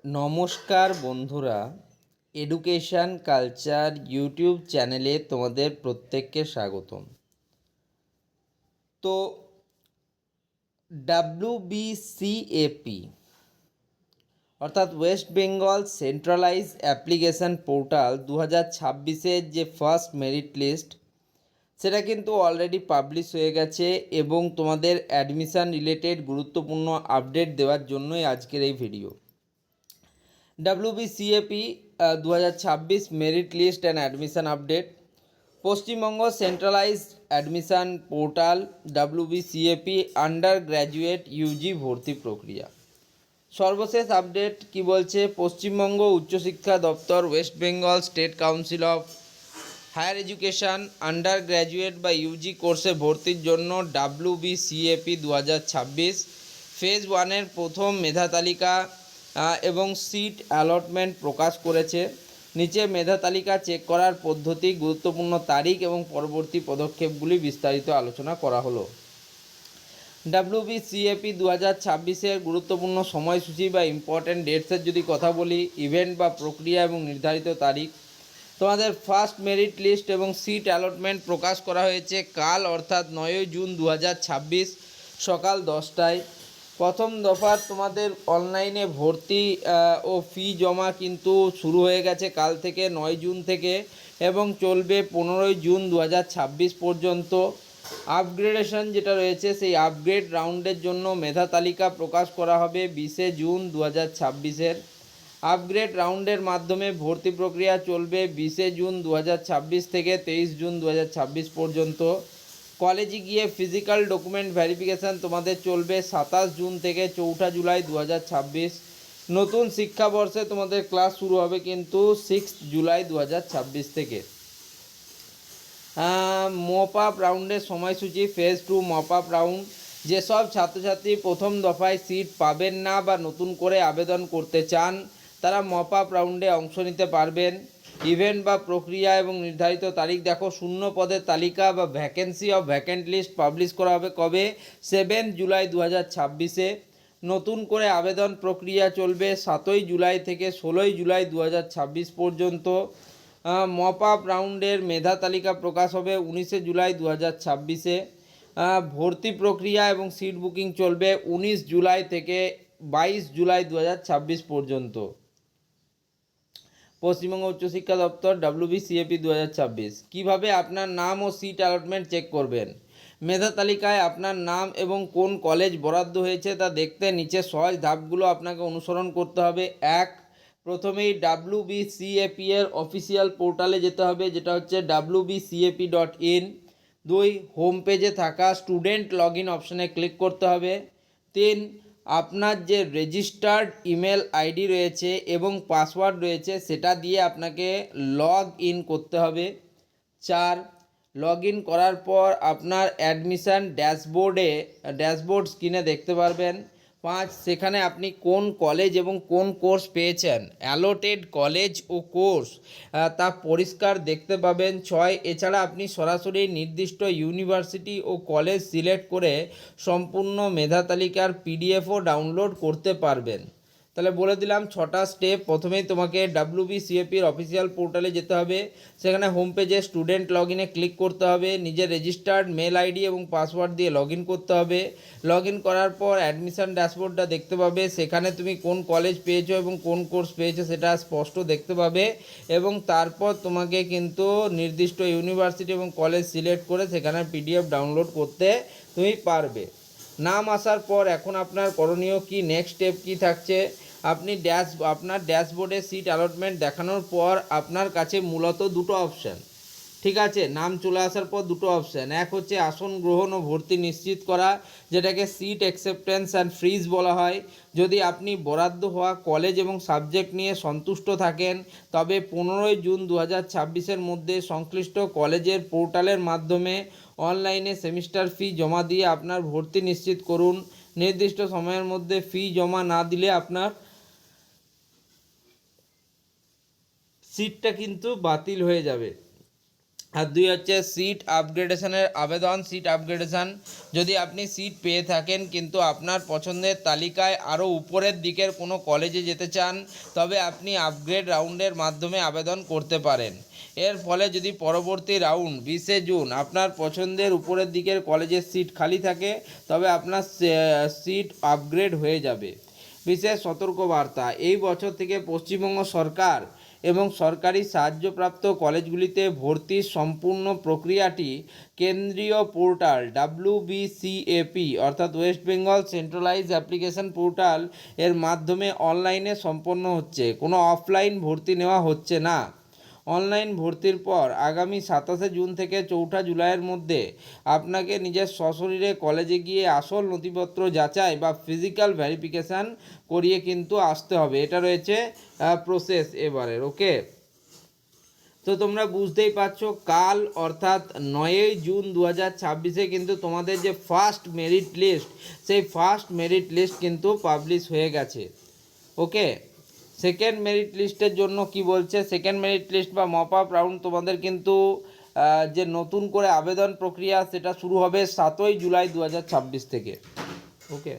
নমস্কার বন্ধুরা, education culture YouTube চ্যানেলে তোমাদের প্রত্যেককে স্বাগতম। তো WBCAP অর্থাৎ West Bengal centralise application portal 2026-এর যে ফার্স্ট মেরিট লিস্ট সেটা কিন্তু অলরেডি পাবলিশ হয়ে গেছে এবং তোমাদের অ্যাডমিশান রিলেটেড গুরুত্বপূর্ণ আপডেট দেওয়ার জন্যই আজকের এই video. WBCAP 2026 merit list and admission update. Paschimbanga centralised admission portal WBCAP undergraduate UG ভর্তি প্রক্রিয়া। সর্বশেষ আপডেট কি বলছে? পশ্চিমবঙ্গ উচ্চশিক্ষা দপ্তর West Bengal State Council of Higher Education undergraduate বা ইউজি কোর্সে ভর্তির জন্য WBCAP 2026 ফেজ 1-এর প্রথম মেধা তালিকা এবং সিট অ্যালটমেন্ট প্রকাশ করেছে। নিচে মেধা তালিকা চেক করার পদ্ধতি, গুরুত্বপূর্ণ তারিখ এবং পরবর্তী পদক্ষেপগুলি বিস্তারিত আলোচনা করা হলো। WBCAP 2026-এর গুরুত্বপূর্ণ সময়সূচি বা ইম্পর্ট্যান্ট ডেটসের যদি কথা বলি, ইভেন্ট বা প্রক্রিয়া এবং নির্ধারিত তারিখ। তোমাদের ফার্স্ট মেরিট লিস্ট এবং সিট অ্যালটমেন্ট প্রকাশ করা হয়েছে কাল অর্থাৎ 9 জুন 2026 সকাল 10টায়। প্রথম দফার তোমাদের অনলাইনে ভর্তি ও ফি জমা কিন্তু শুরু হয়ে গেছে কাল থেকে 9 জুন থেকে এবং চলবে 15 জুন 2026 পর্যন্ত। আপগ্রেডেশন যেটা রয়েছে সেই আপগ্রেড রাউন্ডের জন্য মেধা তালিকা প্রকাশ করা হবে 20 জুন 2026-এর। আপগ্রেড রাউন্ডের মাধ্যমে ভর্তি প্রক্রিয়া চলবে 20 জুন 2026 থেকে 23 জুন 2026 পর্যন্ত। কলেজে গিয়ে ফিজিক্যাল ডকুমেন্ট ভেরিফিকেশান তোমাদের চলবে 27 জুন থেকে 4 জুলাই 2026। নতুন শিক্ষাবর্ষে তোমাদের ক্লাস শুরু হবে কিন্তু 6 জুলাই 2026 থেকে। মপ আপ রাউন্ডের সময়সূচি। Phase 2 mop up round. যেসব ছাত্রছাত্রী প্রথম দফায় সিট পাবেন না বা নতুন করে আবেদন করতে চান তারা মপ আপ রাউন্ডে অংশ নিতে পারবেন। ইভেন্ট বা প্রক্রিয়া এবং নির্ধারিত তারিখ দেখো। শূন্য পদের তালিকা বা vacancy of vacant list publish করা হবে কবে? 7 জুলাই 2026-এ। নতুন করে আবেদন প্রক্রিয়া চলবে 7 জুলাই থেকে 16 জুলাই 2026 পর্যন্ত। মপ আপ রাউন্ডের মেধা তালিকা প্রকাশ হবে 19 জুলাই 2026-এ। ভর্তি প্রক্রিয়া এবং সিট বুকিং চলবে 19 জুলাই থেকে 22 জুলাই 2026 পর্যন্ত। পশ্চিমবঙ্গ উচ্চশিক্ষা দপ্তর WBCAP 2026। কীভাবে আপনার নাম ও সিট অ্যালটমেন্ট চেক করবেন? মেধা তালিকায় আপনার নাম এবং কোন কলেজ বরাদ্দ হয়েছে তা দেখতে নিচে সহজ ধাপগুলো আপনাকে অনুসরণ করতে হবে। প্রথমেই WBCAP এর অফিসিয়াল পোর্টালে যেতে হবে, যেটা হচ্ছে wbcap.in। 2 হোম পেজে থাকা স্টুডেন্ট লগ ইন অপশানে ক্লিক করতে হবে। 3 আপনার যে রেজিস্টার্ড ইমেল আইডি রয়েছে এবং পাসওয়ার্ড রয়েছে সেটা দিয়ে আপনাকে লগ ইন করতে হবে। 4 লগ ইন করার পর আপনার অ্যাডমিশান ড্যাশবোর্ড স্ক্রিনে দেখতে পারবেন। 5 সেখানে আপনি কোন কলেজ এবং কোন কোর্স পেয়েছেন, অ্যালোটেড কলেজ ও কোর্স তা পরিষ্কার দেখতে পাবেন। 6 এছাড়া আপনি সরাসরি নির্দিষ্ট ইউনিভার্সিটি ও কলেজ সিলেক্ট করে সম্পূর্ণ মেধা তালিকার পিডিএফও ডাউনলোড করতে পারবেন। তাহলে বলে দিলাম 6টা স্টেপ। প্রথমেই তোমাকে WBCAP-র অফিসিয়াল পোর্টালে যেতে হবে, সেখানে হোম পেজে স্টুডেন্ট লগ ইনে ক্লিক করতে হবে, নিজের রেজিস্টার্ড মেল আইডি এবং পাসওয়ার্ড দিয়ে লগ ইন করতে হবে। লগ ইন করার পর অ্যাডমিশান ড্যাশবোর্ডটা দেখতে পাবে, সেখানে তুমি কোন কলেজ পেয়েছো এবং কোন কোর্স পেয়েছো সেটা স্পষ্ট দেখতে পাবে এবং তারপর তোমাকে কিন্তু নির্দিষ্ট ইউনিভার্সিটি এবং কলেজ সিলেক্ট করে সেখানে পিডিএফ ডাউনলোড করতে তুমি পারবে। নাম আসার পর এখন আপনার করণীয় কি, নেক্সট স্টেপ কি থাকছে? আপনি আপনার ড্যাশবোর্ডে সিট অ্যালটমেন্ট দেখানোর পর আপনার কাছে মূলত দুটো অপশান, ঠিক আছে? নাম চলে আসার পর দুটো অপশান। এক হচ্ছে আসন গ্রহণ ও ভর্তি নিশ্চিত করা, যেটাকে সিট অ্যাকসেপ্টেন্স অ্যান্ড ফ্রিজ বলা হয়। যদি আপনি বরাদ্দ হওয়া কলেজ এবং সাবজেক্ট নিয়ে সন্তুষ্ট থাকেন তবে 15 জুন 2026-এর মধ্যে সংশ্লিষ্ট কলেজের পোর্টালের মাধ্যমে অনলাইনে সেমিস্টার ফি জমা দিয়ে আপনার ভর্তি নিশ্চিত করুন। নির্দিষ্ট সময়ের মধ্যে ফি জমা না দিলে আপনার সিটটা কিন্তু বাতিল হয়ে যাবে। আর 2 হচ্ছে সিট আপগ্রেডেশনের আবেদন। সিট আপগ্রেডেশন, যদি আপনি সিট পেয়ে থাকেন কিন্তু আপনার পছন্দের তালিকায় আরও উপরের দিকের কোনো কলেজে যেতে চান, তবে আপনি আপগ্রেড রাউন্ডের মাধ্যমে আবেদন করতে পারেন। এর ফলে যদি পরবর্তী রাউন্ড 20শে জুন আপনার পছন্দের উপরের দিকের কলেজের সিট খালি থাকে, তবে আপনার সিট আপগ্রেড হয়ে যাবে। বিশেষ সতর্কবার্তা, এই বছর থেকে পশ্চিমবঙ্গ সরকার এবং সরকারি সাহায্যপ্রাপ্ত কলেজগুলিতে ভর্তির সম্পূর্ণ প্রক্রিয়াটি কেন্দ্রীয় পোর্টাল WBCAP অর্থাৎ West Bengal centralise application portal এর মাধ্যমে অনলাইনে সম্পন্ন হচ্ছে। কোনো অফলাইন ভর্তি নেওয়া হচ্ছে না। অনলাইন ভর্তির পর আগামী 27শে জুন থেকে 4ঠা জুলাইয়ের মধ্যে আপনাকে নিজের সশরীরে কলেজে গিয়ে আসল নথিপত্র যাচাই বা ফিজিক্যাল ভেরিফিকেশান করিয়ে কিন্তু আসতে হবে। এটা রয়েছে প্রসেস এবারের। ওকে, তো তোমরা বুঝতেই পারছো, কাল অর্থাৎ 9ই জুন 2026-এ কিন্তু তোমাদের যে ফার্স্ট মেরিট লিস্ট, সেই ফার্স্ট মেরিট লিস্ট কিন্তু পাবলিশ হয়ে গেছে। ওকে, সেকেন্ড মেরিট লিস্টের জন্য কি বলছে, সেকেন্ড মেরিট লিস্ট বা মপ আপ রাউন্ড তোমাদের কিন্তু যে নতুন করে আবেদন প্রক্রিয়া সেটা শুরু হবে 7ই জুলাই 2026 থেকে। ওকে।